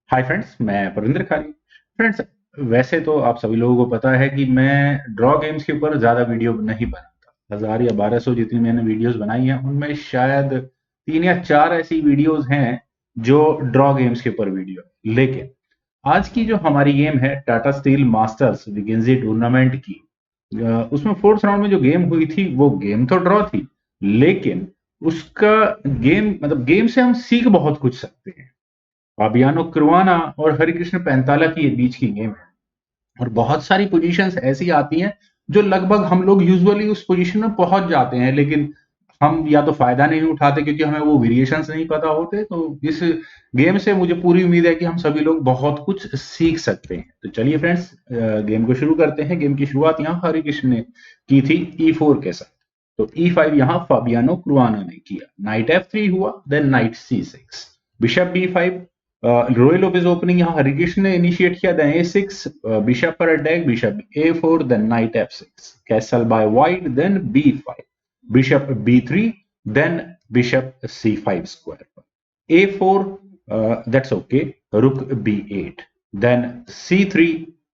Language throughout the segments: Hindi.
हाय फ्रेंड्स, मैं परिंदर खाली। फ्रेंड्स, वैसे तो आप सभी लोगों को पता है कि मैं ड्रॉ गेम्स के ऊपर ज़्यादा वीडियो नहीं बनाता। 1000 या 1200 जितनी मैंने वीडियोस बनाई हैं उनमें शायद 3 या 4 ऐसी वीडियोस हैं जो ड्रॉ गेम्स के ऊपर वीडियो है। लेकिन आज की जो हमारी गेम है टाटा स्टील मास्टर्स विकेंसी टूर्नामेंट की, उसमें फोर्थ राउंड में जो गेम हुई थी वो गेम तो ड्रॉ थी, लेकिन उसका गेम मतलब गेम से हम सीख बहुत कुछ सकते हैं। फाबियानो क्रुआना और हरिकृष्ण पैंताला की ये बीच की गेम है और बहुत सारी पोजीशंस ऐसी आती हैं जो लगभग हम लोग यूजुअली उस पोजीशन में पहुंच जाते हैं, लेकिन हम या तो फायदा नहीं उठाते क्योंकि हमें वो वेरिएशंस नहीं पता होते। तो इस गेम से मुझे पूरी उम्मीद है कि हम सभी लोग बहुत कुछ सीख सकते हैं। तो चलिए फ्रेंड्स, गेम को शुरू करते हैं। गेम की शुरुआत यहाँ हरिकृष्ण ने की थी E4 के साथ। तो E5 यहाँ फाबियानो क्रुआना ने किया, नाइट F3 हुआ, then knight C6, bishop B5। Ruy Lopez opening यहाँ हरिकृष्ण ने इनिशिएट किया, देन A6, बिशप पर attack, bishop A4, then knight F6, castle by white, then B5, bishop B3, then bishop C5 square पर A4, दैट्स ओके, रुक B8, then C3,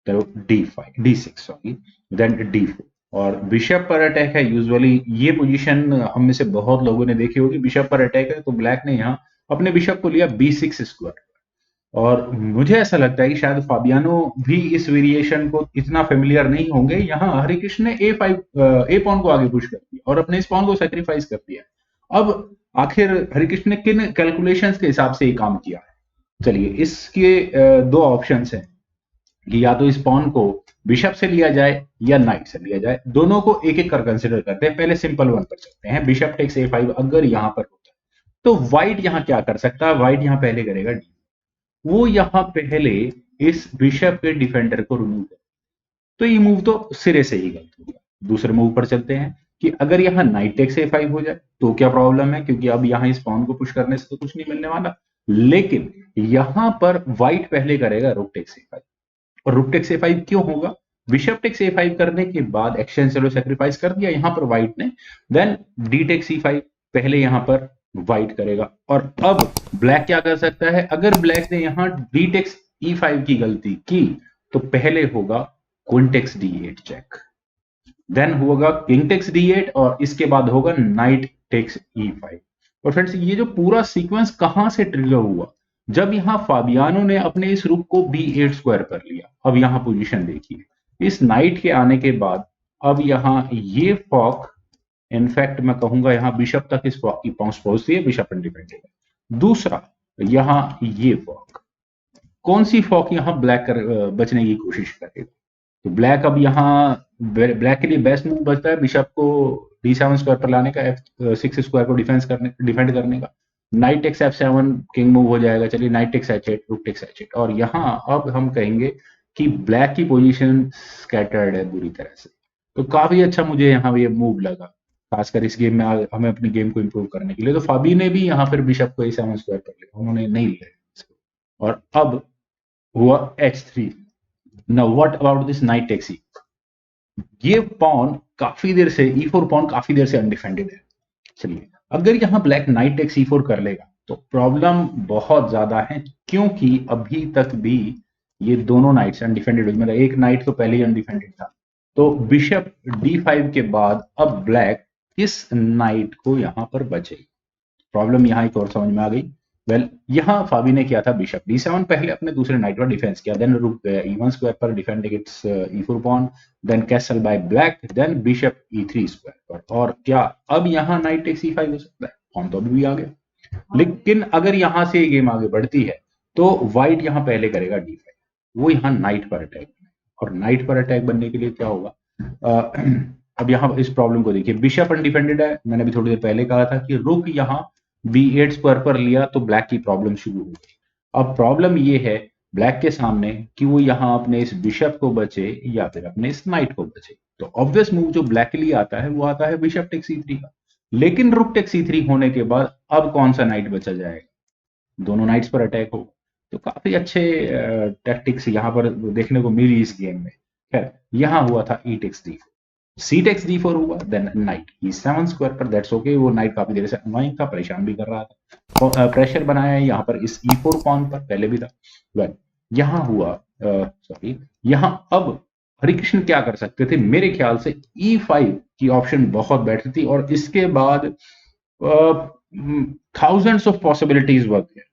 D5 D6 sorry, then D4 और बिशप पर अटैक है। यूजुअली ये पोजीशन हम में से बहुत लोगों ने देखी होगी। बिशप पर अटैक है तो ब्लैक ने यहाँ अपने बिशप को लिया B6 स्क्वायर। और मुझे ऐसा लगता है कि शायद फाबियानो भी इस वेरिएशन को इतना फेमिलियर नहीं होंगे। यहाँ हरिकृष्ण ने ए पॉन को आगे पुश कर दिया और अपने इस पॉन को सेक्रीफाइस कर दिया। अब आखिर हरिकृष्ण ने किन कैलकुलेशंस के हिसाब से ये काम किया है? चलिए, इसके दो ऑप्शंस हैं कि या तो इस पॉन को बिशप से लिया जाए या नाइट से लिया जाए। दोनों को एक एक कर कंसिडर करते हैं। पहले सिंपल वन पर चलते हैं। बिशप टेक्स A5 अगर यहां पर होता है तो व्हाइट यहां क्या कर सकता है? व्हाइट यहां पहले करेगा डी। वो यहां पहले इस बिशप के डिफेंडर को रिमूव कर, तो ये मूव तो सिरे से ही गलत हो गया। दूसरे मूव पर चलते हैं कि अगर यहाँ नाइट टेक्स A5 हो जाए तो क्या प्रॉब्लम है, क्योंकि अब यहाँ इस पॉन को पुश करने से तो कुछ नहीं मिलने वाला। लेकिन यहां पर व्हाइट पहले करेगा रुक टेक्स A5। और रुक टेक्स A5 क्यों होगा? बिशप टेक्स A5 करने के बाद एक्सचेंज चलो सेक्रीफाइस कर दिया यहां पर व्हाइट ने, देन डी टेक्स C5 पहले यहां पर व्हाइट करेगा। और अब ब्लैक क्या कर सकता है? अगर ब्लैक ने यहां डी टेक्स E5 की गलती की तो पहले होगा queen takes D8 check, then होगा किंग टेक्स D8 और इसके बाद होगा नाइट टेक्स E5। और फ्रेंड्स, ये जो पूरा सीक्वेंस कहां से ट्रिगर हुआ? जब यहां फाबियानो ने अपने इस रुक को B8 स्क्वायर पर लिया। अब यहां पोजीशन देखिए, इस नाइट के आने के बाद अब यहां ये फॉक, इनफैक्ट मैं कहूंगा यहां बिशप तक इस फॉक की पहुंच पहुंचती है, बिशप इंडिपेंडेंट है। दूसरा, यहां ये फॉक, कौन सी फॉक यहां ब्लैक कर बचने की कोशिश करेगा? तो ब्लैक अब यहाँ ब्लैक के लिए बेस्ट मूव बचता है बिशप को D7 स्क्वायर पर लाने का, F6 स्क्वायर को डिफेंड करने का। Knight takes F7 king move हो जाएगा। चलिए, knight takes H8, rook takes H8। और यहाँ अब हम कहेंगे कि ब्लैक की पोजीशन स्कैटर्ड है बुरी तरह से। तो काफी अच्छा मुझे यहाँ ये मूव लगा, खासकर इस गेम में हमें अपनी गेम को इंप्रूव करने के लिए। तो फाबी ने भी यहाँ पर बिशप को A7 स्क्वायर पर लिया, उन्होंने नहीं लिया इसको। और अब हुआ H3। Now what about this knight takes? ये पॉन काफी देर से E4 पॉन काफी देर से अनडिफेंडेड है। चलिए, अगर यहां ब्लैक नाइट टेक्स E4 कर लेगा तो प्रॉब्लम बहुत ज्यादा है, क्योंकि अभी तक भी ये दोनों नाइट्स अनडिफेंडेड हुई, मतलब एक नाइट तो पहले ही अनडिफेंडेड था। तो बिशप D5 के बाद अब ब्लैक इस नाइट को यहां पर बचेगी। प्रॉब्लम यहाँ एक और समझ में आ गई। वेल, यहाँ फाबी ने किया था बिशप D7, पहले अपने दूसरे नाइट पर डिफेंस किया, देन रुक गया E1 स्क्वायर पर defending its E4 pawn, then castle by black, then bishop E3 square पर। और क्या अब यहाँ नाइट टेक्स E5 हो सकता है? पॉन तो अभी भी आ गया। लेकिन अगर यहाँ से ये गेम आगे बढ़ती है तो व्हाइट यहाँ पहले करेगा D5, वो यहाँ नाइट पर अटैक। और नाइट पर अटैक बनने के लिए क्या होगा? अब यहाँ इस प्रॉब्लम को देखिए, बिशप अनडिफेंडेड है। मैंने भी थोड़ी देर पहले कहा था कि रुक यहाँ B8 स्क्वायर पर लिया तो ब्लैक की प्रॉब्लम शुरू हो गई। अब प्रॉब्लम ये है ब्लैक के सामने कि वो यहाँ अपने इस बिशप को बचे या फिर अपने इस नाइट को बचे। तो ऑब्वियस मूव जो ब्लैक के लिए आता है वो आता है बिशप टेक्स E3 का। लेकिन रुक टेक्स E3 होने के बाद अब कौन सा नाइट बचा जाएगा? दोनों नाइट्स पर अटैक हो। तो काफी अच्छे टैक्टिक्स यहाँ पर देखने को मिली इस गेम में। खैर, यहाँ हुआ था E टेक्स D4। सी टेक्स डी फोर हुआ, देन नाइट ई सेवन स्क्वायर पर, दैट्स ओके। वो नाइट काफी देर से अनोइंग था, परेशान भी कर रहा था। प्रेशर बनाया है यहाँ पर इस ई फोर पॉन पर, पहले भी था। वेल यहाँ हुआ, सॉरी, यहाँ अब हरिकृष्ण क्या कर सकते थे, मेरे ख्याल से ई फाइव की ऑप्शन बहुत बेटर थी, और इसके बाद थाउजेंड्स ऑफ पॉसिबिलिटीज वर्क है।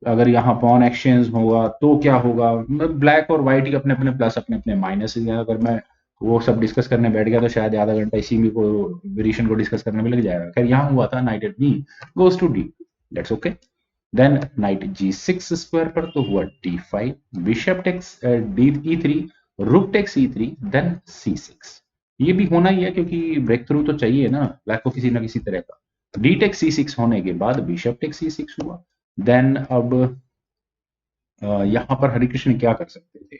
अगर यहाँ पॉन एक्सचेंज होगा तो क्या होगा, ब्लैक और व्हाइट के अपने अपने प्लस अपने अपने माइनस हैं। अगर मैं वो सब डिस्कस करने बैठ गया तो शायद आधा घंटा इसी में को वेरिएशन को डिस्कस करने में लग जाएगा। खैर यहाँ हुआ था knight at B goes to D, that's okay. Then knight G six square पर तो हुआ D five, bishop takes D E three, rook takes E three, then C six. ये भी होना ही है क्योंकि ब्रेक थ्रू तो चाहिए ना ब्लैक को किसी ना किसी तरह का। डी टेक्स सी सिक्स होने के बाद बिशप टेक्स सी सिक्स हुआ। देन अब यहाँ पर हरिकृष्ण क्या कर सकते थे,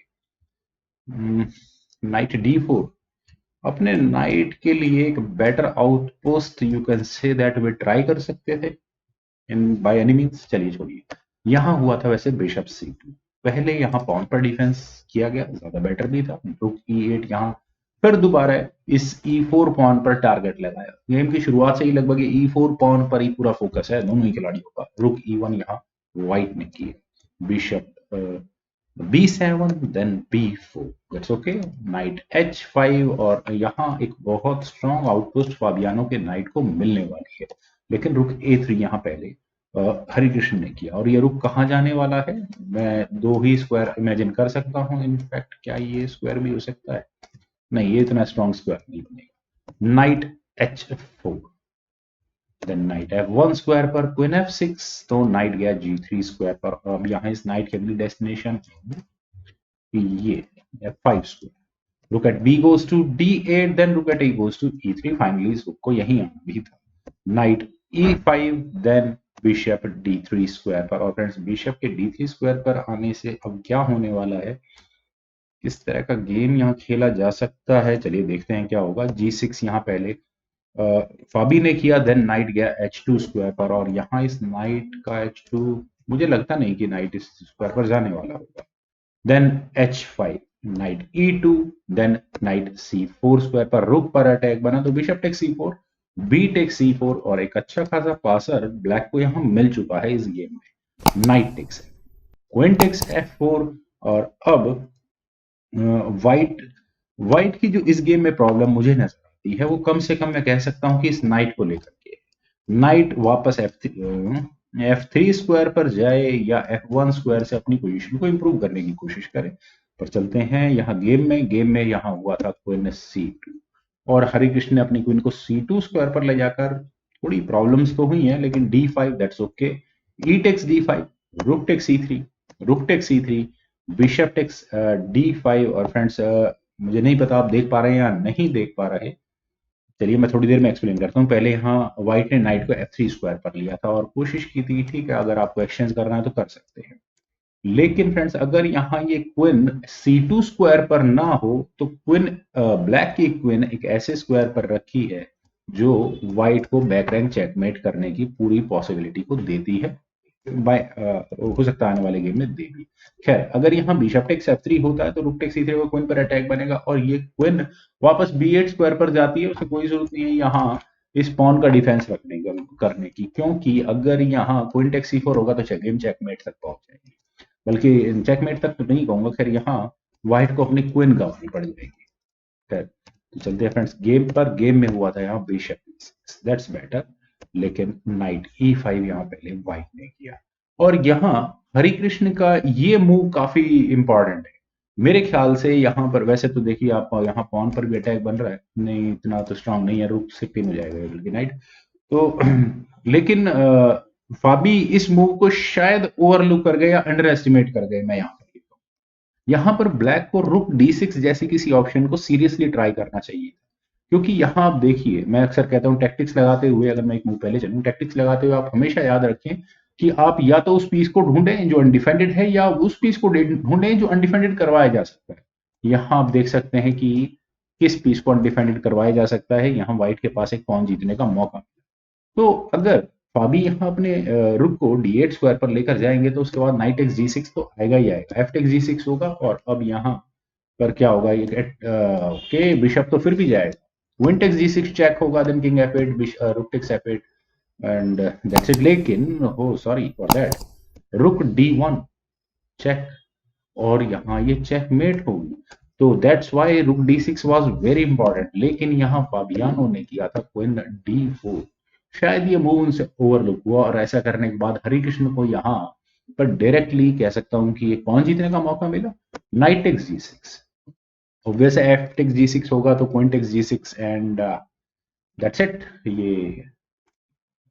नाइट डी फोर, अपने नाइट के लिए एक better outpost you can say that way try कर सकते थे इन बाय एनी मींस। चलिए छोड़िए, यहाँ हुआ था वैसे बिशप सी टू, पहले यहाँ पॉन पर डिफेंस किया गया, ज्यादा बेटर भी था। रुक ई एट, यहाँ फिर दोबारा इस ई फोर पॉन पर टारगेट लगाया। गेम की शुरुआत से ही लगभग ई फोर पॉन पर ही पूरा फोकस है दोनों ही खिलाड़ियों का। रुक ई वन यहाँ व्हाइट ने किया, bishop b7, then b4, that's okay. Knight h5, और यहाँ एक बहुत स्ट्रॉन्ग आउटपोस्ट फाबियानो के नाइट को मिलने वाली है, लेकिन रुक a3 यहाँ पहले हरिकृष्ण ने किया। और ये रुक कहाँ जाने वाला है, मैं दो ही स्क्वायर इमेजिन कर सकता हूँ। इनफैक्ट क्या ये स्क्वायर भी हो सकता है, नहीं ये इतना स्ट्रॉन्ग स्क्वायर नहीं बनेगा। Knight h4, then knight f1 square पर क्वीन f6, तो नाइट गया g3 स्क्वायर पर। अब यहाँ इस नाइट की अगली डेस्टिनेशन ये f5 स्क्वायर, रुक eight b goes to d8, then rook at a goes to e3, finally इस रुक को यही आना भी था। Night e5, then bishop d3 square पर। और फ्रेंड्स बिशप के d3 स्क्वायर पर आने से अब क्या होने वाला है, किस तरह का गेम यहाँ खेला जा सकता है, चलिए देखते हैं क्या होगा। g6 यहाँ पहले फाबी ने किया, देन नाइट गया h2 स्क्वायर पर, और यहाँ इस नाइट का h2 मुझे लगता नहीं कि नाइट इस स्क्वायर पर जाने वाला होगा। Then h5, knight e2, then knight c4 square पर, रुक पर अटैक बना तो bishop take c4, B take c4, और एक अच्छा खासा पासर ब्लैक को यहाँ मिल चुका है इस गेम में। Knight takes queen takes f4, और अब व्हाइट की जो इस गेम में प्रॉब्लम मुझे नजर आती है वो कम से कम मैं कह सकता हूं कि इस नाइट को लेकर के। नाइट वापस f3 स्क्वायर पर जाए या f1 स्क्वायर से अपनी पोजीशन को इंप्रूव करने की कोशिश करे। पर चलते हैं यहाँ गेम में यहाँ हुआ था क्वीन c2, और हरिकृष्ण ने अपनी क्वीन को c2 स्क्वायर पर ले जाकर, थोड़ी प्रॉब्लम्स तो हुई हैं लेकिन d5, that's okay. E takes d5, rook takes c3, rook takes c3, bishop takes d5। और फ्रेंड्स मुझे नहीं पता आप देख पा रहे हैं या नहीं देख पा रहे, चलिए मैं थोड़ी देर में एक्सप्लेन करता हूँ। पहले यहाँ व्हाइट ने नाइट को f3 स्क्वायर पर लिया था और कोशिश की थी, ठीक है अगर आपको एक्सचेंज करना है तो कर सकते हैं, लेकिन फ्रेंड्स अगर यहाँ ये क्वीन c2 स्क्वायर पर ना हो तो क्वीन ब्लैक की क्वीन एक ऐसे स्क्वायर पर रखी है जो व्हाइट को बैक रैंक चेकमेट करने की पूरी पॉसिबिलिटी को देती है, बाय हो सकता है आने वाले गेम में दे भी। खैर अगर यहाँ बिशप टेक्स f3 होता है तो रुक टेक्स c3 को क्वीन पर अटैक बनेगा, और ये क्वीन वापस b8 स्क्वायर पर जाती है, उसे कोई जरूरत नहीं है यहाँ इस पॉन का डिफेंस करने की, क्योंकि अगर यहाँ क्वीन टेक्स c4 होगा तो गेम चेकमेट तक पहुंच जाएगी, बल्कि चेकमेट तक तो नहीं कहूंगा। खैर यहाँ व्हाइट को अपनी क्वीन गंवानी पड़ जाएगी। खैर तो चलते हैं फ्रेंड्स गेम में हुआ था यहाँ बिशप दैट्स बेटर, लेकिन नाइट e5 यहाँ पहले व्हाइट ने किया। और यहाँ हरिकृष्ण का ये मूव काफी इंपॉर्टेंट है मेरे ख्याल से। यहाँ पर वैसे तो देखिए आप यहाँ पॉन पर भी अटैक बन रहा है, नहीं इतना तो स्ट्रांग नहीं है, रुक से पिन हो जाएगा बल्कि नाइट तो लेकिन फाबी इस मूव को शायद ओवरलुक कर गए या अंडर एस्टिमेट कर गए, मैं यहाँ पर लिखता हूँ। यहाँ पर ब्लैक को रुक d6 जैसी किसी ऑप्शन को सीरियसली ट्राई करना चाहिए, क्योंकि यहाँ आप देखिए मैं अक्सर कहता हूँ टैक्टिक्स लगाते हुए, अगर मैं एक मूव पहले चलूँ, टैक्टिक्स लगाते हुए आप हमेशा याद रखें कि आप या तो उस पीस को ढूंढें जो अनडिफेंडेड है या उस पीस को ढूंढें जो अनडिफेंडेड करवाया जा सकता है। यहाँ आप देख सकते हैं कि किस पीस को अनडिफेंडेड करवाया जा सकता है, यहाँ व्हाइट के पास एक पॉन जीतने का मौका। तो अगर फाबी यहाँ अपने रुक को d8 स्क्वायर पर लेकर जाएंगे तो उसके बाद नाइट एक्स g6 तो आएगा ही आएगा, f टेक्स g6 होगा, और अब यहाँ पर क्या होगा, ये ओके बिशप तो फिर भी जाएगा, क्वीन टेक्स जी6 चेक होगा, then king f8, rook takes f8 and that's it. लेकिन हो सॉरी फॉर दैट, रुक d1 चेक, और यहाँ ये चेकमेट होगी। तो दैट्स वाई रुक d6 वाज वेरी इंपॉर्टेंट। लेकिन यहाँ फाबियानो ने किया था क्वीन d4। शायद ये मूव उनसे ओवरलुक हुआ, और ऐसा करने के बाद हरिकृष्ण को यहाँ पर डायरेक्टली कह सकता हूं कि एक पॉइंट जीतने का मौका मिला। नाइट टेक्स जी6, ऑब्वियस एफ टेक्स जी6 होगा तो क्वीन टेक्स जी6 एंड दैट्स इट। ये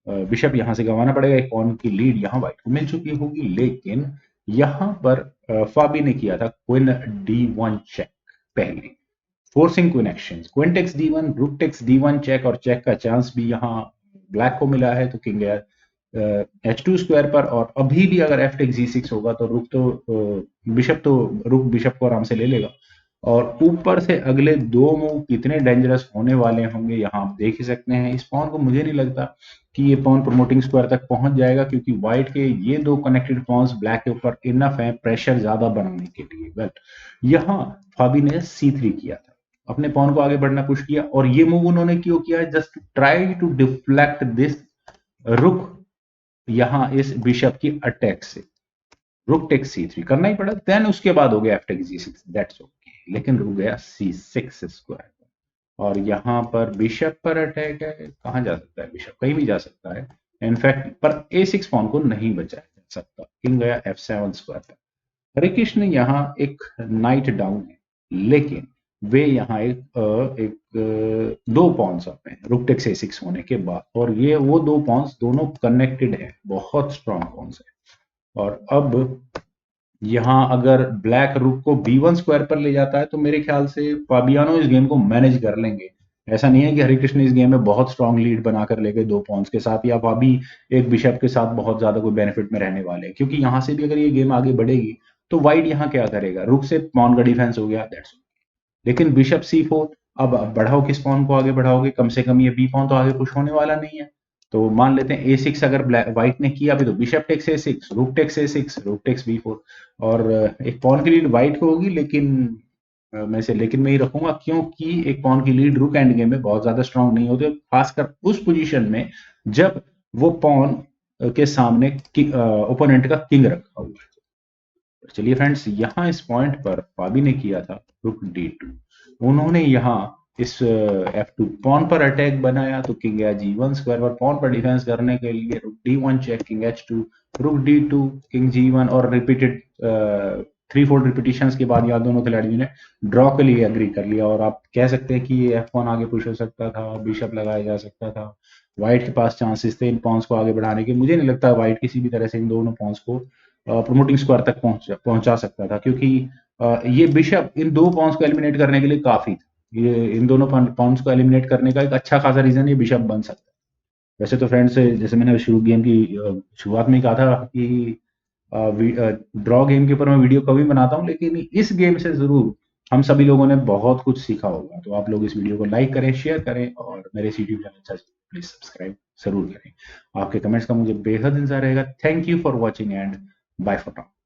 बिशप यहां से गंवाना पड़ेगा, एक पॉन की लीड यहां व्हाइट को मिल चुकी होगी। लेकिन यहां पर फाबी ने किया था क्वीन d1 चेक पहले, forcing queen action, queen takes d1, rook takes d1 check, और चेक का चांस भी यहाँ ब्लैक को मिला है। तो किंग h2 स्क्वायर पर, और अभी भी अगर एफ टेक्स जी6 होगा तो रुक तो बिशप तो रुक बिशप को आराम से ले लेगा। और ऊपर से अगले दो मूव कितने डेंजरस होने वाले होंगे यहाँ आप देख ही सकते हैं। इस पॉन को मुझे नहीं लगता कि ये पॉन प्रमोटिंग स्क्वायर तक पहुंच जाएगा, क्योंकि व्हाइट के ये दो कनेक्टेड पॉन्स ब्लैक के ऊपर इनफ है प्रेशर ज्यादा बनाने के लिए। बट यहाँ फाबी ने c3 किया था, अपने पॉन को आगे बढ़ना पुश किया, और ये मूव उन्होंने क्यों किया, just to try to deflect this rook यहां इस बिशप की अटैक से। रुक टेक्स c3 करना ही पड़ा, देन उसके बाद हो गया एफ टेक्स जी6, दैट्स ओके। लेकिन रुक गया c6 स्क्वायर, और यहाँ पर बिशप पर अटैक है। कहां जा सकता है बिशप, कहीं भी जा सकता है इनफैक्ट, पर a6 पॉन को नहीं बचाया जा सकता। किंग गया f7 स्क्वायर पर। हरिकृष्ण यहाँ एक नाइट डाउन है, लेकिन वे यहाँ दो पॉन्स आते हैं रुक टेक्स a6 होने के बाद, और ये वो दो पॉन्स दोनों कनेक्टेड है, बहुत स्ट्रॉन्ग पॉन्स है। और अब यहाँ अगर ब्लैक रुक को b1 स्क्वायर पर ले जाता है तो मेरे ख्याल से फाबियानो इस गेम को मैनेज कर लेंगे। ऐसा नहीं है कि हरिकृष्ण इस गेम में बहुत स्ट्रॉन्ग लीड बनाकर ले गए दो पॉन्स के साथ, या फाबी एक बिशप के साथ बहुत ज्यादा कोई बेनिफिट में रहने वाले हैं। क्योंकि यहाँ से भी अगर ये गेम आगे बढ़ेगी तो व्हाइट यहाँ क्या करेगा, रुक से पॉन का डिफेंस हो गया, दैट्स। लेकिन बिशप c4, अब बढ़ाओ किस पॉन को आगे बढ़ाओगे, कम से कम ये बी पॉन तो आगे पुश होने वाला नहीं है। तो मान लेते हैं a6 अगर व्हाइट ने किया भी, तो bishop takes a6, rook takes a6, rook takes b4, और एक पॉन की लीड व्हाइट को होगी। लेकिन मैं इसे लेकिन में ही रखूंगा, क्योंकि एक पॉन की लीड रुक एंड गेम में बहुत ज्यादा स्ट्रांग नहीं होते, खासकर उस पोजीशन में जब वो पॉन के सामने ओपोनेंट का किंग रखा हुआ है। चलिए फ्रेंड्स, यहाँ इस पॉइंट पर फाबी ने किया था रुक d2। उन्होंने यहाँ इस f2 पॉन पर अटैक बनाया, तो किंग गया g1 स्क्वायर पर। पॉन पर डिफेंस करने के लिए रुक d1 चेक, किंग h2, रुक d2, किंग g1, और रिपीटेड 3-4 रिपीटिशंस के बाद यहाँ दोनों खिलाड़ियों ने ड्रॉ के लिए एग्री कर लिया। और आप कह सकते हैं कि ये f1 आगे पुश हो सकता था, बिशप लगाया जा सकता था, व्हाइट के पास चांसेस थे इन पॉन्स को आगे बढ़ाने के। मुझे नहीं लगता व्हाइट किसी भी तरह से इन दोनों पॉन्स को प्रमोटिंग स्क्वायर तक पहुंचा सकता था, क्योंकि ये बिशप इन दो पॉन्स को एलिमिनेट करने के लिए काफी था। ये इन दोनों पॉन्स को एलिमिनेट करने का एक अच्छा खासा रीजन ये बिशप बन सकता है। वैसे तो फ्रेंड्स, जैसे मैंने शुरू गेम की शुरुआत में कहा था कि ड्रॉ गेम के ऊपर मैं वीडियो कभी बनाता हूँ, लेकिन इस गेम से जरूर हम सभी लोगों ने बहुत कुछ सीखा होगा। तो आप लोग इस वीडियो को लाइक करें, शेयर करें, और मेरे यूट्यूब चैनल प्लीज सब्सक्राइब जरूर करें। आपके कमेंट्स का मुझे बेहद इंतजार रहेगा। Thank you for watching and bye for now.